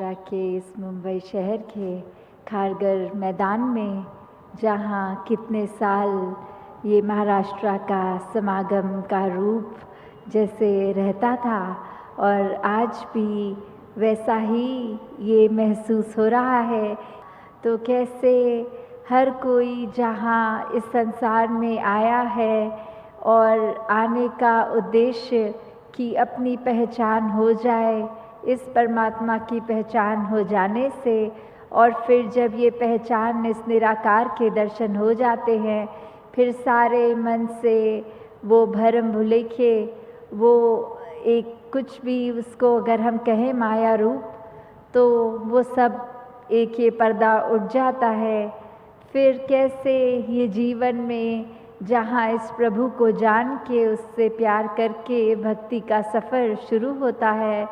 महाराष्ट्र के इस मुंबई शहर के खारघर मैदान में, जहाँ कितने साल ये महाराष्ट्र का समागम का रूप जैसे रहता था, और आज भी वैसा ही ये महसूस हो रहा है। तो कैसे हर कोई जहाँ इस संसार में आया है और आने का उद्देश्य कि अपनी पहचान हो जाए, इस परमात्मा की पहचान हो जाने से, और फिर जब ये पहचान इस निराकार के दर्शन हो जाते हैं, फिर सारे मन से वो भरम भुलेखे, वो एक कुछ भी उसको अगर हम कहें माया रूप, तो वो सब एक ये पर्दा उठ जाता है। फिर कैसे ये जीवन में जहाँ इस प्रभु को जान के उससे प्यार करके भक्ति का सफ़र शुरू होता है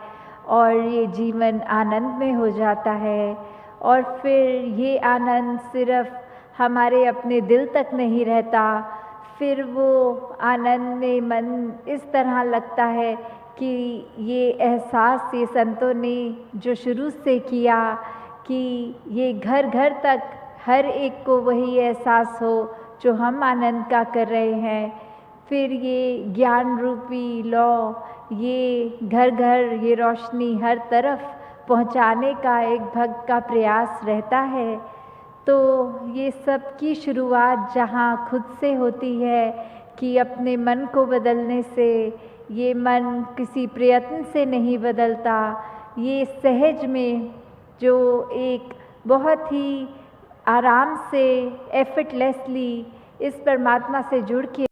और ये जीवन आनंद में हो जाता है, और फिर ये आनंद सिर्फ हमारे अपने दिल तक नहीं रहता, फिर वो आनंद में मन इस तरह लगता है कि ये एहसास ये संतों ने जो शुरू से किया कि ये घर घर तक हर एक को वही एहसास हो जो हम आनंद का कर रहे हैं। फिर ये ज्ञान रूपी लौ, ये घर घर ये रोशनी हर तरफ पहुंचाने का एक भक्त का प्रयास रहता है। तो ये सब की शुरुआत जहाँ खुद से होती है कि अपने मन को बदलने से, ये मन किसी प्रयत्न से नहीं बदलता, ये सहज में जो एक बहुत ही आराम से एफर्टलेसली इस परमात्मा से जुड़ के,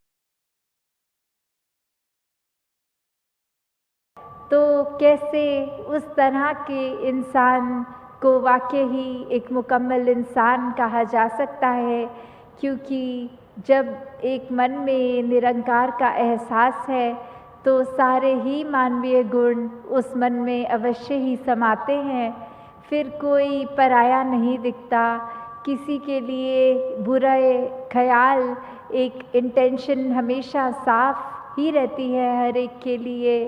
तो कैसे उस तरह के इंसान को वाकई ही एक मुकम्मल इंसान कहा जा सकता है, क्योंकि जब एक मन में निरंकार का एहसास है तो सारे ही मानवीय गुण उस मन में अवश्य ही समाते हैं। फिर कोई पराया नहीं दिखता, किसी के लिए बुरा ख्याल, एक इंटेंशन हमेशा साफ ही रहती है हर एक के लिए।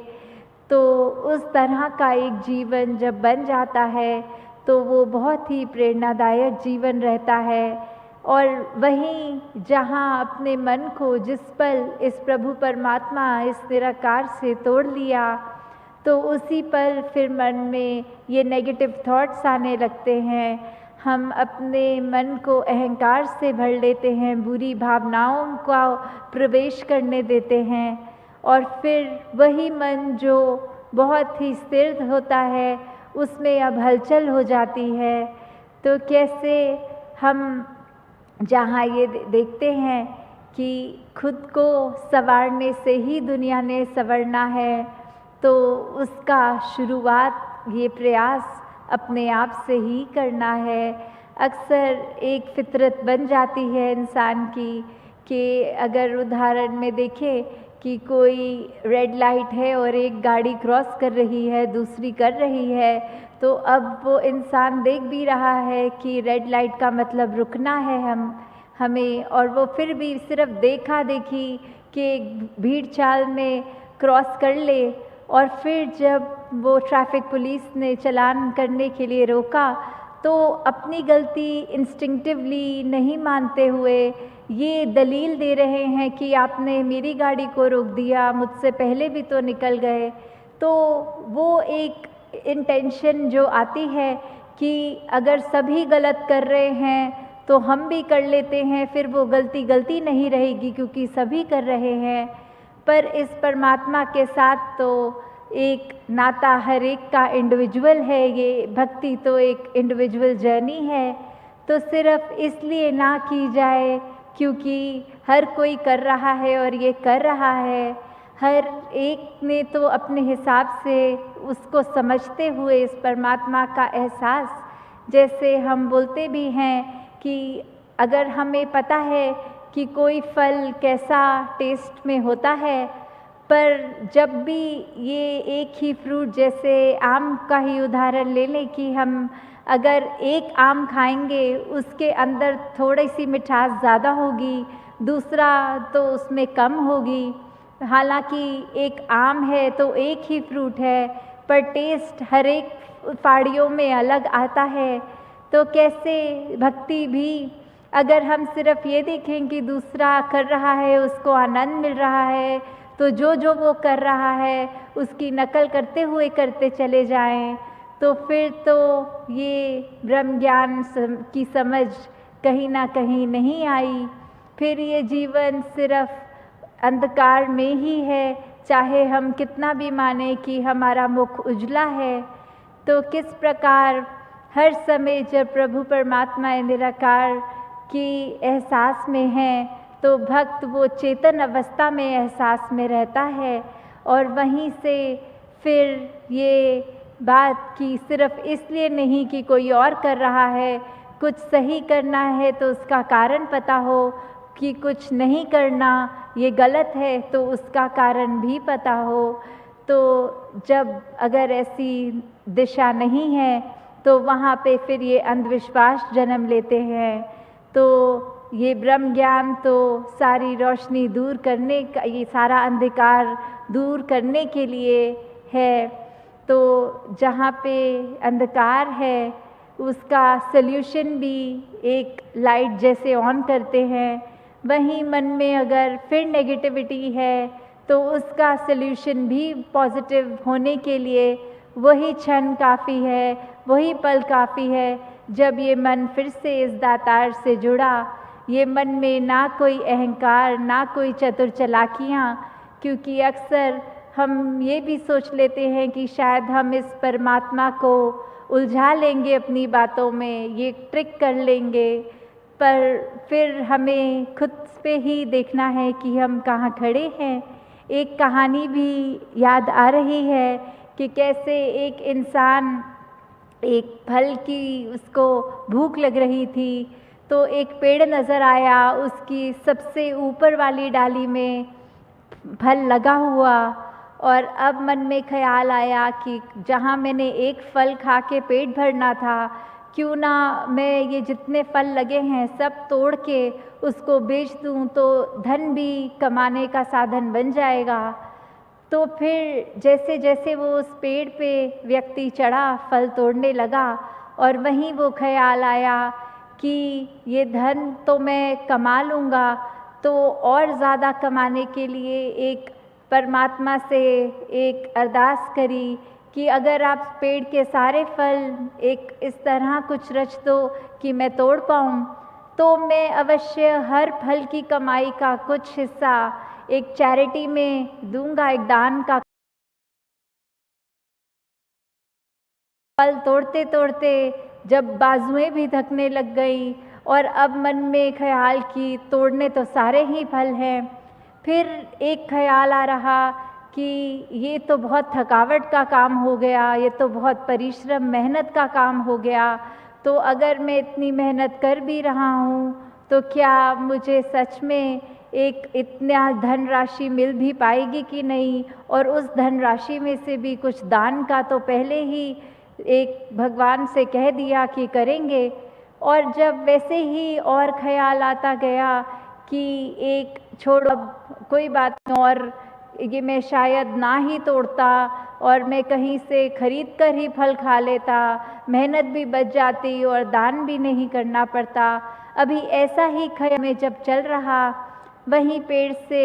तो उस तरह का एक जीवन जब बन जाता है तो वो बहुत ही प्रेरणादायक जीवन रहता है। और वहीं जहाँ अपने मन को जिस पल इस प्रभु परमात्मा इस निराकार से तोड़ लिया, तो उसी पल फिर मन में ये नेगेटिव थॉट्स आने लगते हैं। हम अपने मन को अहंकार से भर लेते हैं, बुरी भावनाओं का प्रवेश करने देते हैं, और फिर वही मन जो बहुत ही स्थिर होता है उसमें अब हलचल हो जाती है। तो कैसे हम जहाँ ये देखते हैं कि खुद को संवारने से ही दुनिया ने संवरना है, तो उसका शुरुआत ये प्रयास अपने आप से ही करना है। अक्सर एक फितरत बन जाती है इंसान की कि अगर उदाहरण में देखें कि कोई रेड लाइट है और एक गाड़ी क्रॉस कर रही है, दूसरी कर रही है, तो अब वो इंसान देख भी रहा है कि रेड लाइट का मतलब रुकना है हमें, और वो फिर भी सिर्फ देखा देखी कि भीड़ चाल में क्रॉस कर ले, और फिर जब वो ट्रैफिक पुलिस ने चालान करने के लिए रोका तो अपनी गलती इंस्टिंक्टिवली नहीं मानते हुए ये दलील दे रहे हैं कि आपने मेरी गाड़ी को रोक दिया, मुझसे पहले भी तो निकल गए। तो वो एक इंटेंशन जो आती है कि अगर सभी गलत कर रहे हैं तो हम भी कर लेते हैं, फिर वो गलती नहीं रहेगी क्योंकि सभी कर रहे हैं। पर इस परमात्मा के साथ तो एक नाता हर एक का इंडिविजुअल है, ये भक्ति तो एक इंडिविजुअल जर्नी है। तो सिर्फ इसलिए ना की जाए क्योंकि हर कोई कर रहा है और ये कर रहा है, हर एक ने तो अपने हिसाब से उसको समझते हुए इस परमात्मा का एहसास, जैसे हम बोलते भी हैं कि अगर हमें पता है कि कोई फल कैसा टेस्ट में होता है, पर जब भी ये एक ही फ्रूट, जैसे आम का ही उदाहरण ले लें कि हम अगर एक आम खाएंगे उसके अंदर थोड़ी सी मिठास ज़्यादा होगी, दूसरा तो उसमें कम होगी। हालांकि एक आम है तो एक ही फ्रूट है, पर टेस्ट हर एक फाड़ियों में अलग आता है। तो कैसे भक्ति भी, अगर हम सिर्फ ये देखें कि दूसरा कर रहा है, उसको आनंद मिल रहा है, तो जो जो वो कर रहा है उसकी नकल करते हुए करते चले जाएं, तो फिर तो ये ब्रह्म ज्ञान की समझ कहीं ना कहीं नहीं आई। फिर ये जीवन सिर्फ अंधकार में ही है, चाहे हम कितना भी माने कि हमारा मुख उजला है। तो किस प्रकार हर समय जब प्रभु परमात्मा निराकार की एहसास में है, तो भक्त वो चेतन अवस्था में एहसास में रहता है। और वहीं से फिर ये बात कि सिर्फ इसलिए नहीं कि कोई और कर रहा है, कुछ सही करना है तो उसका कारण पता हो, कि कुछ नहीं करना ये गलत है तो उसका कारण भी पता हो। तो जब अगर ऐसी दिशा नहीं है तो वहाँ पे फिर ये अंधविश्वास जन्म लेते हैं। तो ये ब्रह्म ज्ञान तो सारी रोशनी दूर करने का, ये सारा अंधकार दूर करने के लिए है। तो जहाँ पे अंधकार है उसका सल्यूशन भी एक लाइट जैसे ऑन करते हैं, वहीं मन में अगर फिर नेगेटिविटी है तो उसका सल्यूशन भी पॉजिटिव होने के लिए वही क्षण काफ़ी है, वही पल काफ़ी है जब ये मन फिर से इस दातार से जुड़ा। ये मन में ना कोई अहंकार, ना कोई चतुर चालाकियाँ, क्योंकि अक्सर हम ये भी सोच लेते हैं कि शायद हम इस परमात्मा को उलझा लेंगे अपनी बातों में, ये ट्रिक कर लेंगे, पर फिर हमें खुद पे ही देखना है कि हम कहाँ खड़े हैं। एक कहानी भी याद आ रही है कि कैसे एक इंसान, एक फल की उसको भूख लग रही थी, तो एक पेड़ नज़र आया, उसकी सबसे ऊपर वाली डाली में फल लगा हुआ। और अब मन में ख्याल आया कि जहाँ मैंने एक फल खा के पेट भरना था, क्यों ना मैं ये जितने फल लगे हैं सब तोड़ के उसको बेच दूँ, तो धन भी कमाने का साधन बन जाएगा। तो फिर जैसे जैसे वो उस पेड़ पे व्यक्ति चढ़ा, फल तोड़ने लगा, और वहीं वो ख्याल आया कि ये धन तो मैं कमा लूँगा, तो और ज़्यादा कमाने के लिए एक परमात्मा से एक अरदास करी कि अगर आप पेड़ के सारे फल एक इस तरह कुछ रच दो कि मैं तोड़ पाऊँ, तो मैं अवश्य हर फल की कमाई का कुछ हिस्सा एक चैरिटी में दूंगा, एक दान का। फल तोड़ते तोड़ते जब बाजुएं भी थकने लग गई, और अब मन में ख्याल कि तोड़ने तो सारे ही फल हैं, फिर एक ख्याल आ रहा कि ये तो बहुत थकावट का काम हो गया, ये तो बहुत परिश्रम मेहनत का काम हो गया। तो अगर मैं इतनी मेहनत कर भी रहा हूँ तो क्या मुझे सच में एक इतना धनराशि मिल भी पाएगी कि नहीं, और उस धनराशि में से भी कुछ दान का तो पहले ही एक भगवान से कह दिया कि करेंगे। और जब वैसे ही और ख्याल आता गया कि एक छोड़ो, अब कोई बात नहीं, और ये मैं शायद ना ही तोड़ता और मैं कहीं से खरीद कर ही फल खा लेता, मेहनत भी बच जाती और दान भी नहीं करना पड़ता। अभी ऐसा ही ख्याल में जब चल रहा, वहीं पेड़ से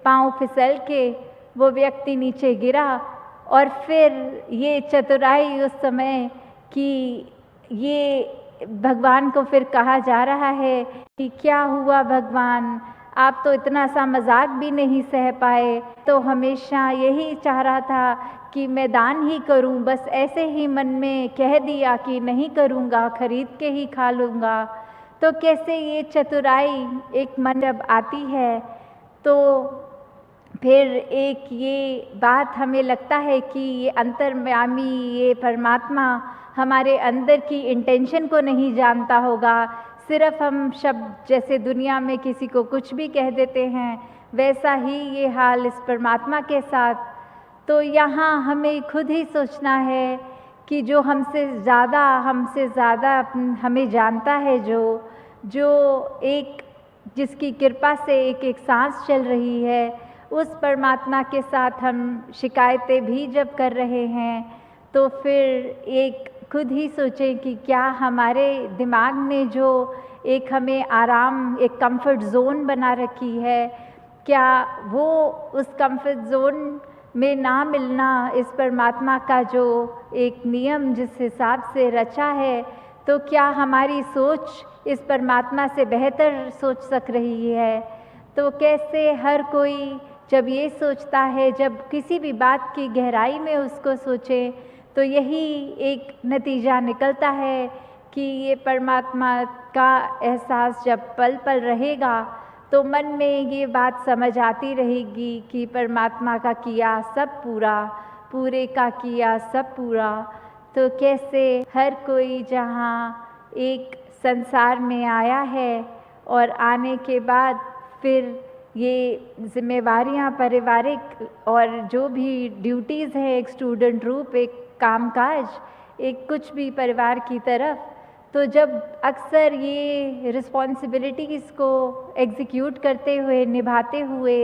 पाँव फिसल के वो व्यक्ति नीचे गिरा। और फिर ये चतुराई उस समय कि ये भगवान को फिर कहा जा रहा है कि क्या हुआ भगवान, आप तो इतना सा मजाक भी नहीं सह पाए, तो हमेशा यही चाह रहा था कि मैं दान ही करूं, बस ऐसे ही मन में कह दिया कि नहीं करूंगा, खरीद के ही खा लूँगा। तो कैसे ये चतुराई एक मन जब आती है तो फिर एक ये बात हमें लगता है कि ये अंतर्यामी, ये परमात्मा हमारे अंदर की इंटेंशन को नहीं जानता होगा। सिर्फ हम शब्द जैसे दुनिया में किसी को कुछ भी कह देते हैं, वैसा ही ये हाल इस परमात्मा के साथ। तो यहाँ हमें खुद ही सोचना है कि जो हमसे ज़्यादा हमें जानता है, जो एक जिसकी कृपा से एक सांस चल रही है, उस परमात्मा के साथ हम शिकायतें भी जब कर रहे हैं तो फिर एक खुद ही सोचें कि क्या हमारे दिमाग ने जो एक हमें आराम, एक कंफर्ट ज़ोन बना रखी है, क्या वो उस कंफर्ट ज़ोन में ना मिलना इस परमात्मा का जो एक नियम जिस हिसाब से रचा है, तो क्या हमारी सोच इस परमात्मा से बेहतर सोच सक रही है? तो कैसे हर कोई जब ये सोचता है, जब किसी भी बात की गहराई में उसको सोचें, तो यही एक नतीजा निकलता है कि ये परमात्मा का एहसास जब पल पल रहेगा, तो मन में ये बात समझ आती रहेगी कि परमात्मा का किया सब पूरा, पूरे का किया सब पूरा। तो कैसे हर कोई जहाँ एक संसार में आया है और आने के बाद फिर ये जिम्मेवारियाँ पारिवारिक और जो भी ड्यूटीज़ हैं एक स्टूडेंट रूप, एक कामकाज, एक कुछ भी परिवार की तरफ, तो जब अक्सर ये रिस्पॉन्सिबिलिटीज़ को एग्जीक्यूट करते हुए, निभाते हुए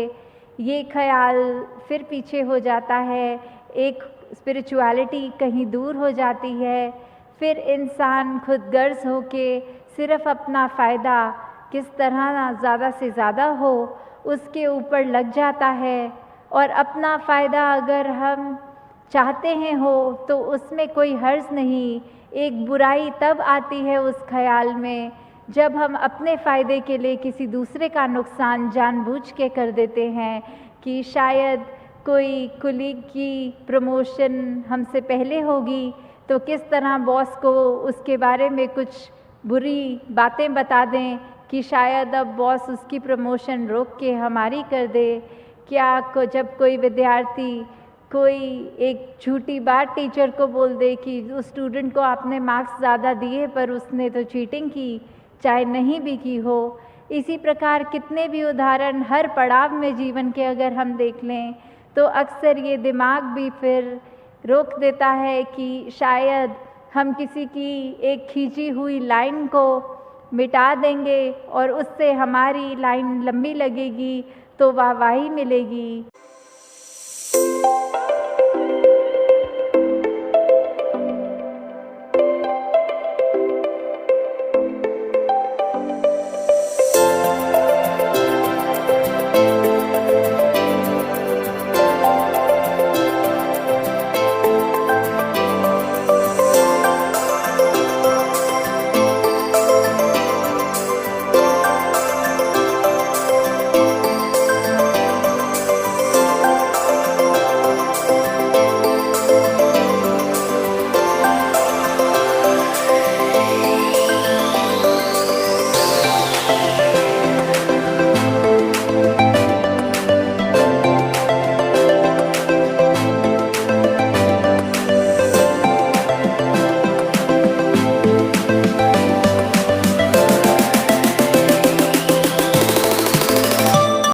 ये ख्याल फिर पीछे हो जाता है, एक स्पिरिचुअलिटी कहीं दूर हो जाती है, फिर इंसान खुद गर्ज होके सिर्फ़ अपना फ़ायदा किस तरह ज़्यादा से ज़्यादा हो उसके ऊपर लग जाता है। और अपना फ़ायदा अगर हम चाहते हैं हो तो उसमें कोई हर्ज़ नहीं। एक बुराई तब आती है उस ख़याल में जब हम अपने फ़ायदे के लिए किसी दूसरे का नुकसान जानबूझ के कर देते हैं कि शायद कोई कुलीग की प्रमोशन हमसे पहले होगी तो किस तरह बॉस को उसके बारे में कुछ बुरी बातें बता दें कि शायद अब बॉस उसकी प्रमोशन रोक के हमारी कर दे। क्या जब कोई विद्यार्थी कोई एक झूठी बात टीचर को बोल दे कि उस स्टूडेंट को आपने मार्क्स ज़्यादा दिए पर उसने तो चीटिंग की, चाहे नहीं भी की हो। इसी प्रकार कितने भी उदाहरण हर पड़ाव में जीवन के अगर हम देख लें तो अक्सर ये दिमाग भी फिर रोक देता है कि शायद हम किसी की एक खींची हुई लाइन को मिटा देंगे और उससे हमारी लाइन लंबी लगेगी तो वाहवाही मिलेगी।